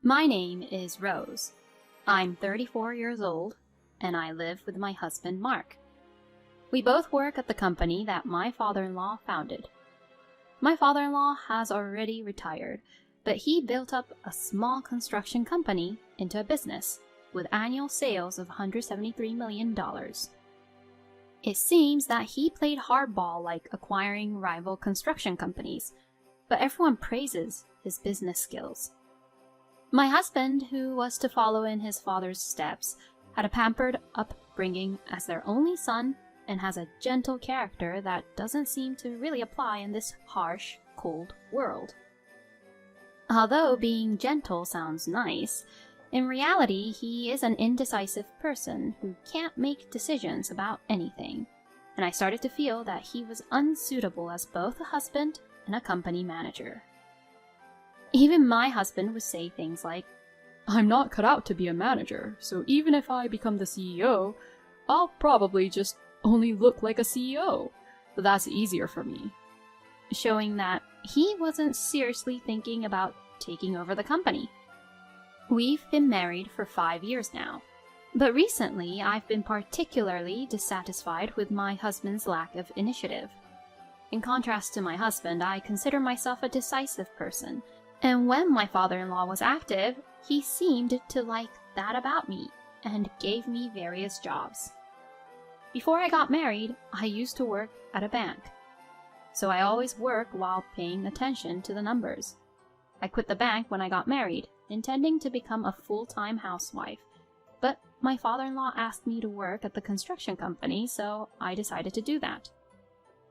My name is Rose. I'm 34 years old, and I live with my husband, Mark. We both work at the company that my father-in-law founded. My father-in-law has already retired, but he built up a small construction company into a business with annual sales of $173 million. It seems that he played hardball like acquiring rival construction companies, but everyone praises his business skills. My husband, who was to follow in his father's steps, had a pampered upbringing as their only son and has a gentle character that doesn't seem to really apply in this harsh, cold world. Although being gentle sounds nice, in reality he is an indecisive person who can't make decisions about anything, and I started to feel that he was unsuitable as both a husband and a company manager. Even my husband would say things like, "I'm not cut out to be a manager, so even if I become the CEO, I'll probably just only look like a CEO, but that's easier for me," showing that he wasn't seriously thinking about taking over the company. We've been married for 5 years now, but recently I've been particularly dissatisfied with my husband's lack of initiative. In contrast to my husband, I consider myself a decisive person, and when my father-in-law was active, he seemed to like that about me and gave me various jobs. Before I got married, I used to work at a bank, so I always work while paying attention to the numbers. I quit the bank when I got married, intending to become a full-time housewife, but my father-in-law asked me to work at the construction company, so I decided to do that.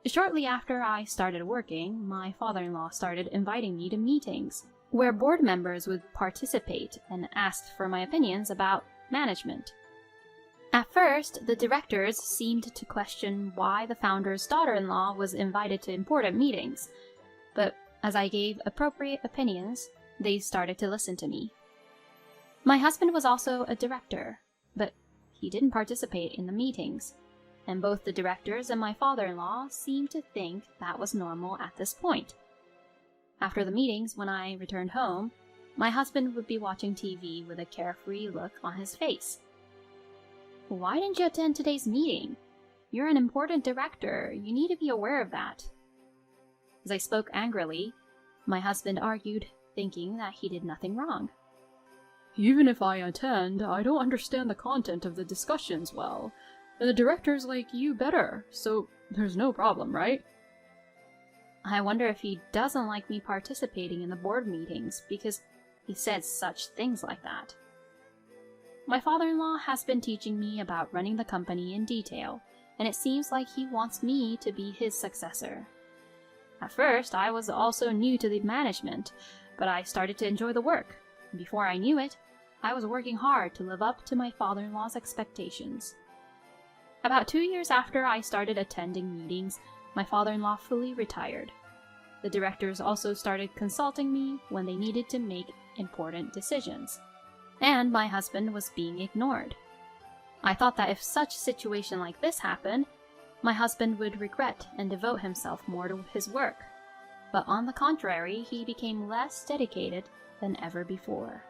Shortly after I started working, my father-in-law started inviting me to meetings, where board members would participate and asked for my opinions about management. At first, the directors seemed to question why the founder's daughter-in-law was invited to important meetings, but as I gave appropriate opinions, they started to listen to me. My husband was also a director, but he didn't participate in the meetings, and both the directors and my father-in-law seemed to think that was normal at this point. After the meetings, when I returned home, my husband would be watching TV with a carefree look on his face. "Why didn't you attend today's meeting? You're an important director. You need to be aware of that." As I spoke angrily, my husband argued, thinking that he did nothing wrong. "Even if I attend, I don't understand the content of the discussions well, and the directors like you better, so there's no problem, right?" I wonder if he doesn't like me participating in the board meetings because he said such things like that. My father-in-law has been teaching me about running the company in detail, and it seems like he wants me to be his successor. At first, I was also new to the management, but I started to enjoy the work. Before I knew it, I was working hard to live up to my father-in-law's expectations. About 2 years after I started attending meetings, my father-in-law fully retired. The directors also started consulting me when they needed to make important decisions, and my husband was being ignored. I thought that if such a situation like this happened, my husband would regret and devote himself more to his work. But on the contrary, he became less dedicated than ever before.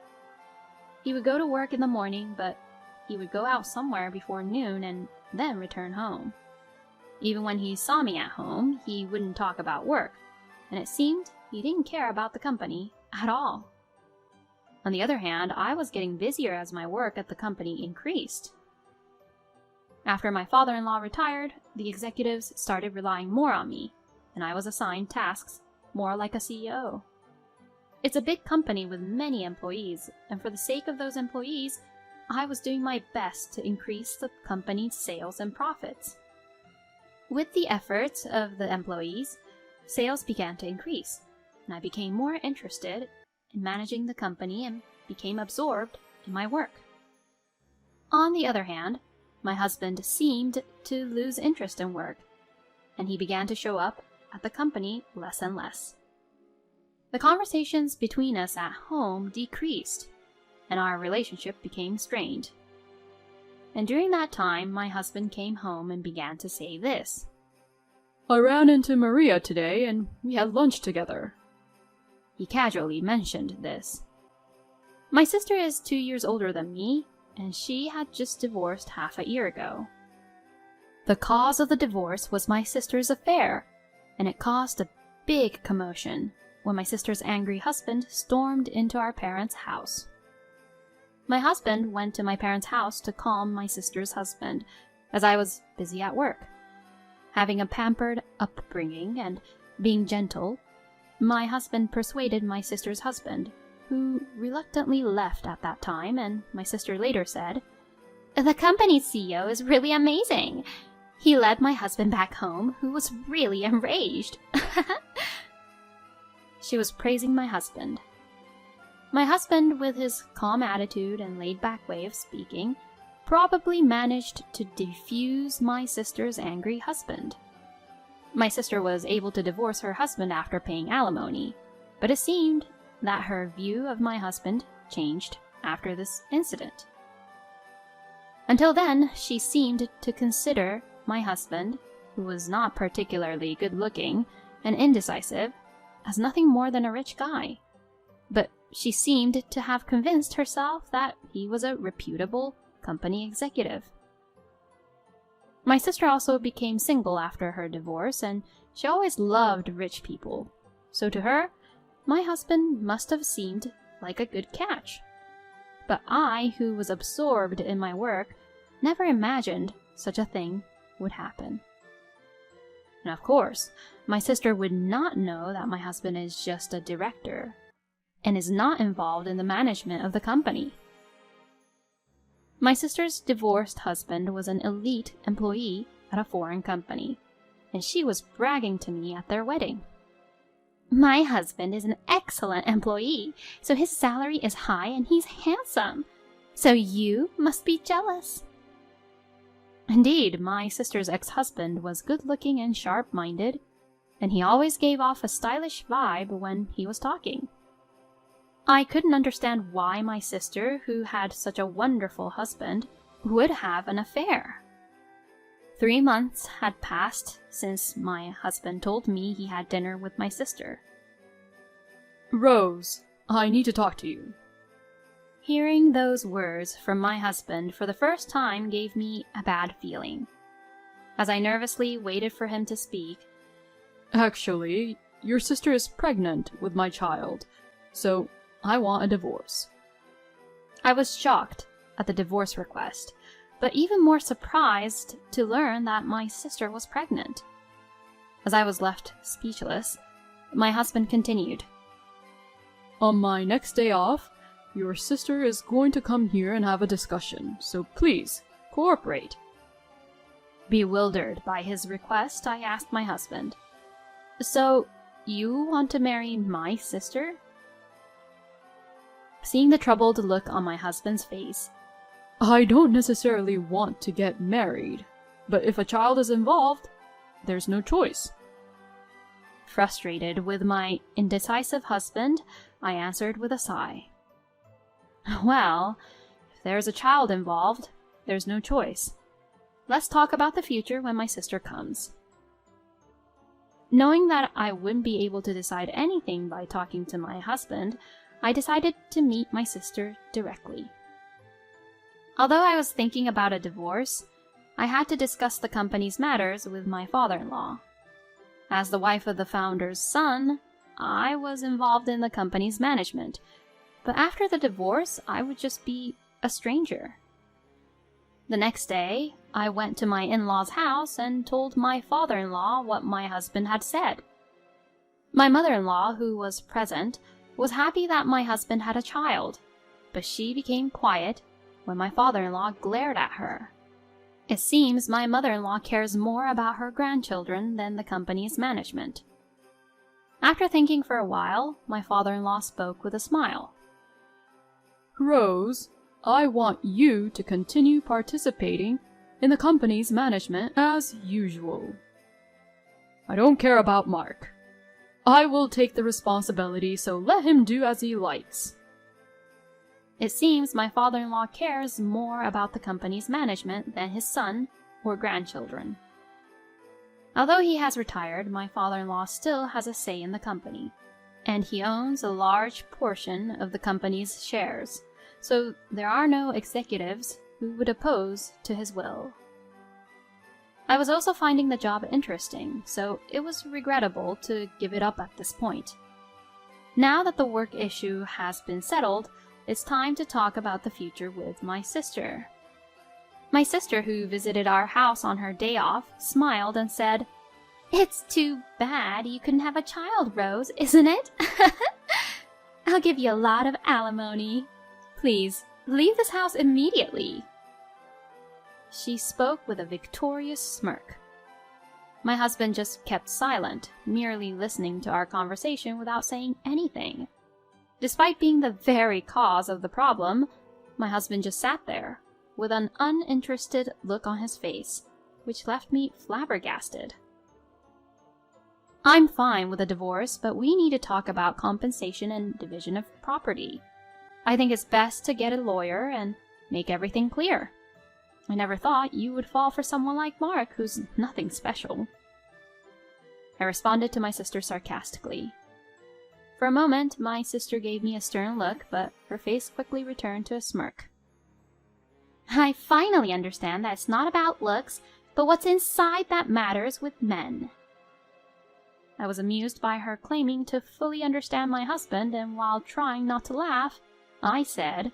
He would go to work in the morning, but he would go out somewhere before noon and then return home. Even when he saw me at home, he wouldn't talk about work, and it seemed he didn't care about the company at all. On the other hand, I was getting busier as my work at the company increased. After my father-in-law retired, the executives started relying more on me, and I was assigned tasks more like a CEO. It's a big company with many employees, and for the sake of those employees, I was doing my best to increase the company's sales and profits. With the efforts of the employees, sales began to increase, and I became more interested in managing the company and became absorbed in my work. On the other hand, my husband seemed to lose interest in work, and he began to show up at the company less and less. The conversations between us at home decreased, and our relationship became strained. And during that time, my husband came home and began to say this: "I ran into Maria today, and we had lunch together." He casually mentioned this. My sister is 2 years older than me, and she had just divorced half a year ago. The cause of the divorce was my sister's affair, and it caused a big commotion when my sister's angry husband stormed into our parents' house. My husband went to my parents' house to calm my sister's husband, as I was busy at work. Having a pampered upbringing and being gentle, my husband persuaded my sister's husband, who reluctantly left at that time, and my sister later said, "The company's CEO is really amazing." He led my husband back home, who was really enraged. She was praising my husband. My husband, with his calm attitude and laid-back way of speaking, probably managed to defuse my sister's angry husband. My sister was able to divorce her husband after paying alimony, but it seemed that her view of my husband changed after this incident. Until then, she seemed to consider my husband, who was not particularly good-looking and indecisive, as nothing more than a rich guy. But she seemed to have convinced herself that he was a reputable company executive. My sister also became single after her divorce, and she always loved rich people. So to her, my husband must have seemed like a good catch. But I, who was absorbed in my work, never imagined such a thing would happen. And of course, my sister would not know that my husband is just a director and is not involved in the management of the company. My sister's divorced husband was an elite employee at a foreign company, and she was bragging to me at their wedding. "My husband is an excellent employee, so his salary is high and he's handsome. So you must be jealous." Indeed, my sister's ex-husband was good-looking and sharp-minded, and he always gave off a stylish vibe when he was talking. I couldn't understand why my sister, who had such a wonderful husband, would have an affair. 3 months had passed since my husband told me he had dinner with my sister. "Rose, I need to talk to you." Hearing those words from my husband for the first time gave me a bad feeling. As I nervously waited for him to speak, "Actually, your sister is pregnant with my child, so I want a divorce." I was shocked at the divorce request, but even more surprised to learn that my sister was pregnant. As I was left speechless, my husband continued, "On my next day off, your sister is going to come here and have a discussion, so please, cooperate." Bewildered by his request, I asked my husband, "So, you want to marry my sister?" Seeing the troubled look on my husband's face, "I don't necessarily want to get married, but if a child is involved, there's no choice." Frustrated with my indecisive husband, I answered with a sigh, "Well, if there's a child involved, there's no choice. Let's talk about the future when my sister comes." Knowing that I wouldn't be able to decide anything by talking to my husband, I decided to meet my sister directly. Although I was thinking about a divorce, I had to discuss the company's matters with my father-in-law. As the wife of the founder's son, I was involved in the company's management, but after the divorce, I would just be a stranger. The next day, I went to my in-law's house and told my father-in-law what my husband had said. My mother-in-law, who was present, was happy that my husband had a child, but she became quiet when my father-in-law glared at her. It seems my mother-in-law cares more about her grandchildren than the company's management. After thinking for a while, my father-in-law spoke with a smile. "Rose, I want you to continue participating in the company's management as usual. I don't care about Mark. I will take the responsibility, so let him do as he likes." It seems my father-in-law cares more about the company's management than his son or grandchildren. Although he has retired, my father-in-law still has a say in the company, and he owns a large portion of the company's shares, so there are no executives who would oppose to his will. I was also finding the job interesting, so it was regrettable to give it up at this point. Now that the work issue has been settled, it's time to talk about the future with my sister. My sister, who visited our house on her day off, smiled and said, "It's too bad you couldn't have a child, Rose, isn't it? I'll give you a lot of alimony. Please, leave this house immediately." She spoke with a victorious smirk. My husband just kept silent, merely listening to our conversation without saying anything. Despite being the very cause of the problem, my husband just sat there, with an uninterested look on his face, which left me flabbergasted. I'm fine with a divorce, but we need to talk about compensation and division of property. I think it's best to get a lawyer and make everything clear. I never thought you would fall for someone like Mark, who's nothing special. I responded to my sister sarcastically. For a moment, my sister gave me a stern look, but her face quickly returned to a smirk. I finally understand that it's not about looks, but what's inside that matters with men. I was amused by her claiming to fully understand my husband, and while trying not to laugh, I said,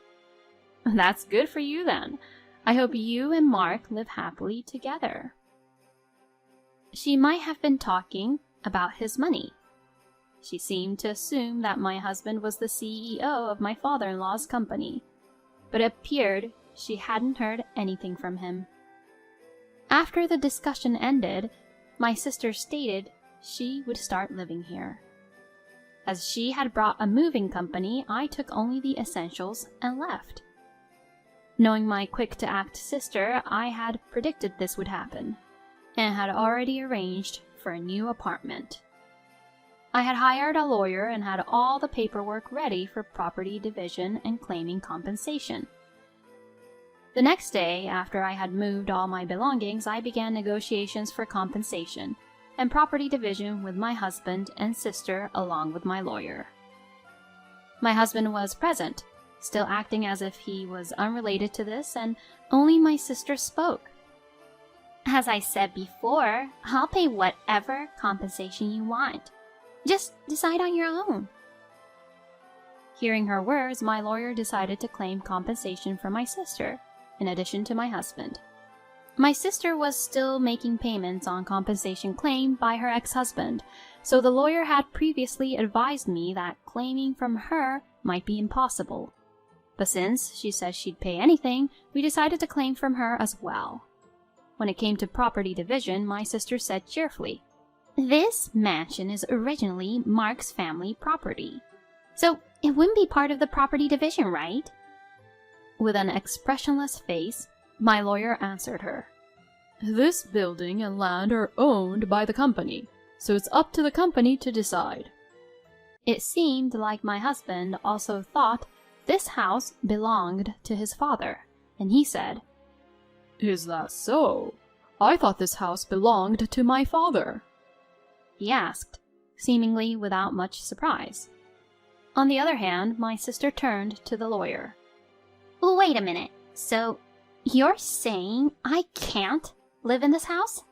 "That's good for you then. I hope you and Mark live happily together." She might have been talking about his money. She seemed to assume that my husband was the CEO of my father-in-law's company, but it appeared she hadn't heard anything from him. After the discussion ended, my sister stated she would start living here. As she had brought a moving company, I took only the essentials and left. Knowing my quick-to-act sister, I had predicted this would happen, and had already arranged for a new apartment. I had hired a lawyer and had all the paperwork ready for property division and claiming compensation. The next day, after I had moved all my belongings, I began negotiations for compensation and property division with my husband and sister along with my lawyer. My husband was present, still acting as if he was unrelated to this, and only my sister spoke. "As I said before, I'll pay whatever compensation you want. Just decide on your own." Hearing her words, my lawyer decided to claim compensation for my sister, in addition to my husband. My sister was still making payments on compensation claimed by her ex-husband, so the lawyer had previously advised me that claiming from her might be impossible. But since she said she'd pay anything, we decided to claim from her as well. When it came to property division, my sister said cheerfully, "This mansion is originally Mark's family property, so it wouldn't be part of the property division, right?" With an expressionless face, my lawyer answered her, "This building and land are owned by the company, so it's up to the company to decide." It seemed like my husband also thought this house belonged to his father, and he said, "Is that so? I thought this house belonged to my father." he asked, seemingly without much surprise. On the other hand, my sister turned to the lawyer. "Wait a minute, so you're saying I can't live in this house?"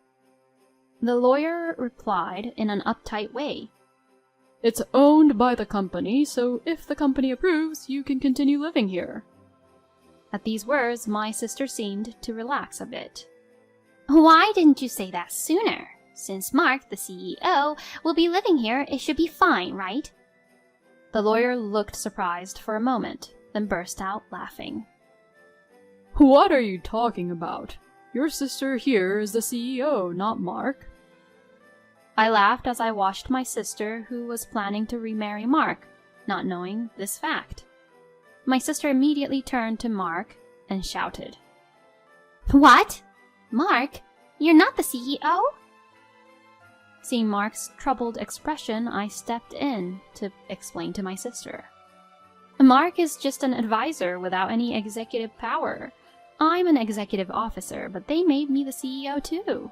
The lawyer replied in an uptight way, "It's owned by the company, so if the company approves, you can continue living here." At these words, my sister seemed to relax a bit. "Why didn't you say that sooner? Since Mark, the CEO, will be living here, it should be fine, right?" The lawyer looked surprised for a moment, then burst out laughing. "What are you talking about? Your sister here is the CEO, not Mark." I laughed as I watched my sister, who was planning to remarry Mark, not knowing this fact. My sister immediately turned to Mark and shouted, "What? Mark, you're not the CEO?" Seeing Mark's troubled expression, I stepped in to explain to my sister. "Mark is just an advisor without any executive power. I'm an executive officer, but they made me the CEO too."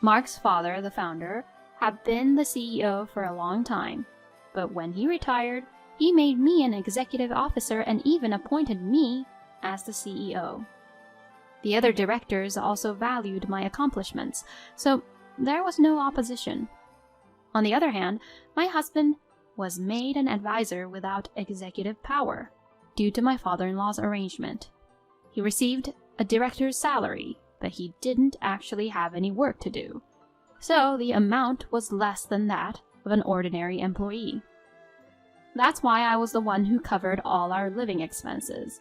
Mark's father, the founder, had been the CEO for a long time, but when he retired, he made me an executive officer and even appointed me as the CEO. The other directors also valued my accomplishments, so there was no opposition. On the other hand, my husband was made an advisor without executive power, due to my father-in-law's arrangement. He received a director's salary, but he didn't actually have any work to do, so the amount was less than that of an ordinary employee. That's why I was the one who covered all our living expenses.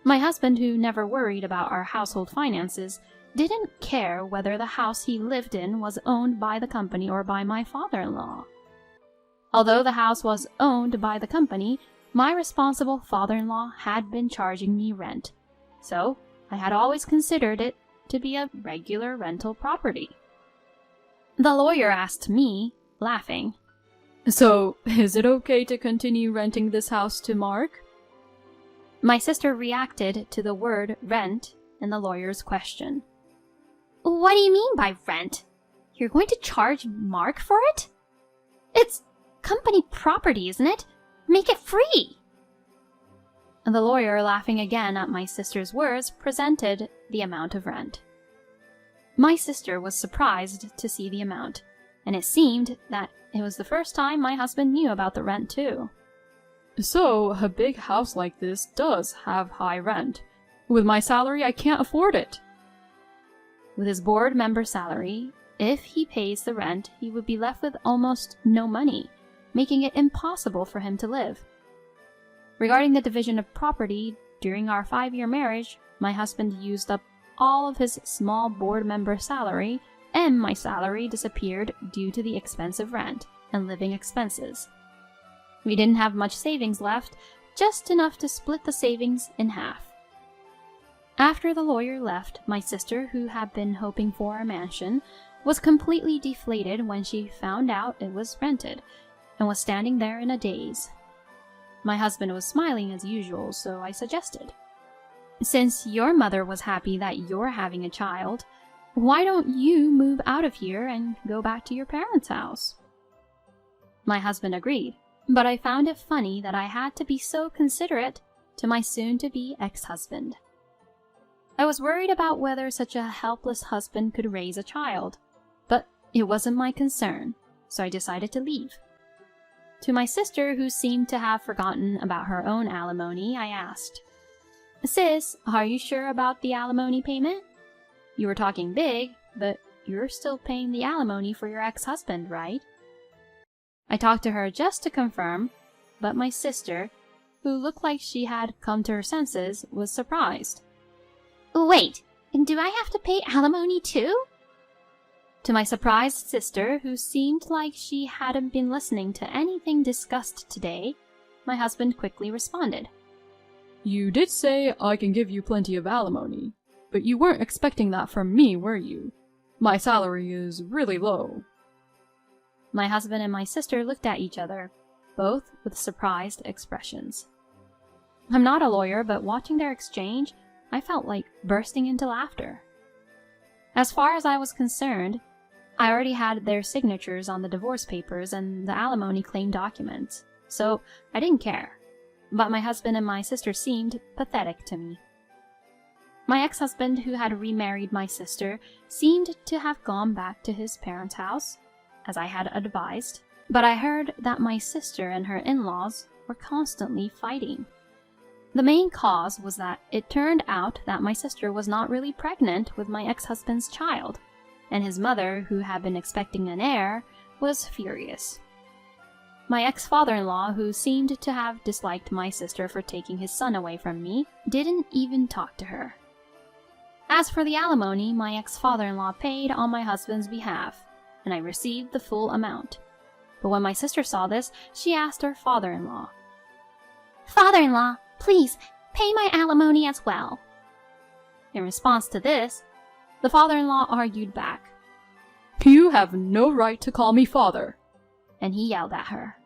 My husband, who never worried about our household finances, didn't care whether the house he lived in was owned by the company or by my father-in-law. Although the house was owned by the company, my responsible father-in-law had been charging me rent, so I had always considered it to be a regular rental property. The lawyer asked me, laughing, "So, is it okay to continue renting this house to Mark?" My sister reacted to the word rent in the lawyer's question. "What do you mean by rent? You're going to charge Mark for it? It's company property, isn't it? Make it free!" And the lawyer, laughing again at my sister's words, presented the amount of rent. My sister was surprised to see the amount, and it seemed that it was the first time my husband knew about the rent too. "So, a big house like this does have high rent. With my salary, I can't afford it." With his board member salary, if he pays the rent, he would be left with almost no money, making it impossible for him to live. Regarding the division of property, during our 5-year marriage, my husband used up all of his small board member salary, and my salary disappeared due to the expensive rent and living expenses. We didn't have much savings left, just enough to split the savings in half. After the lawyer left, my sister, who had been hoping for a mansion, was completely deflated when she found out it was rented, and was standing there in a daze. My husband was smiling as usual, so I suggested, "Since your mother was happy that you're having a child, why don't you move out of here and go back to your parents' house?" My husband agreed, but I found it funny that I had to be so considerate to my soon-to-be ex-husband. I was worried about whether such a helpless husband could raise a child, but it wasn't my concern, so I decided to leave. To my sister, who seemed to have forgotten about her own alimony, I asked, "Sis, are you sure about the alimony payment? You were talking big, but you're still paying the alimony for your ex-husband, right?" I talked to her just to confirm, but my sister, who looked like she had come to her senses, was surprised. "Wait, do I have to pay alimony too?" To my surprised sister, who seemed like she hadn't been listening to anything discussed today, my husband quickly responded, "You did say I can give you plenty of alimony, but you weren't expecting that from me, were you? My salary is really low." My husband and my sister looked at each other, both with surprised expressions. I'm not a lawyer, but watching their exchange, I felt like bursting into laughter. As far as I was concerned, I already had their signatures on the divorce papers and the alimony claim documents, so I didn't care. But my husband and my sister seemed pathetic to me. My ex-husband, who had remarried my sister, seemed to have gone back to his parents' house, as I had advised, but I heard that my sister and her in-laws were constantly fighting. The main cause was that it turned out that my sister was not really pregnant with my ex-husband's child, and his mother, who had been expecting an heir, was furious. My ex-father-in-law, who seemed to have disliked my sister for taking his son away from me, didn't even talk to her. As for the alimony, my ex-father-in-law paid on my husband's behalf, and I received the full amount. But when my sister saw this, she asked her father-in-law, "Father-in-law, please, pay my alimony as well." In response to this, the father-in-law argued back, "You have no right to call me father," and he yelled at her.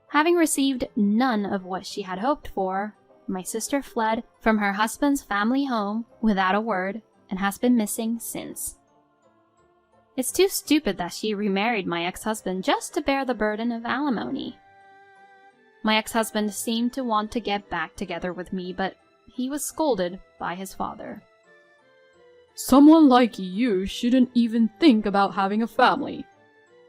Having received none of what she had hoped for, my sister fled from her husband's family home without a word and has been missing since. It's too stupid that she remarried my ex-husband just to bear the burden of alimony. My ex-husband seemed to want to get back together with me, but he was scolded by his father. Someone like you shouldn't even think about having a family,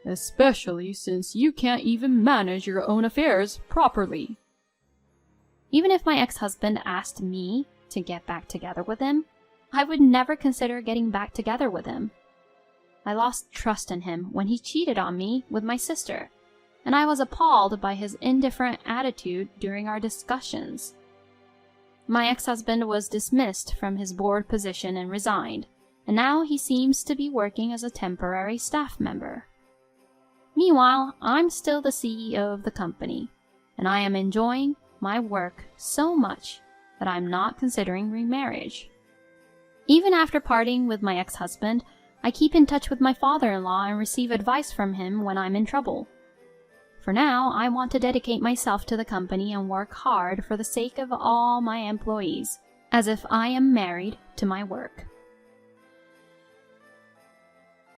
especially since you can't even manage your own affairs properly. Even if my ex-husband asked me to get back together with him, I would never consider getting back together with him. I lost trust in him when he cheated on me with my sister, and I was appalled by his indifferent attitude during our discussions. My ex-husband was dismissed from his board position and resigned, and now he seems to be working as a temporary staff member. Meanwhile, I'm still the CEO of the company, and I am enjoying my work so much that I'm not considering remarriage. Even after parting with my ex-husband, I keep in touch with my father-in-law and receive advice from him when I'm in trouble. For now, I want to dedicate myself to the company and work hard for the sake of all my employees, as if I am married to my work.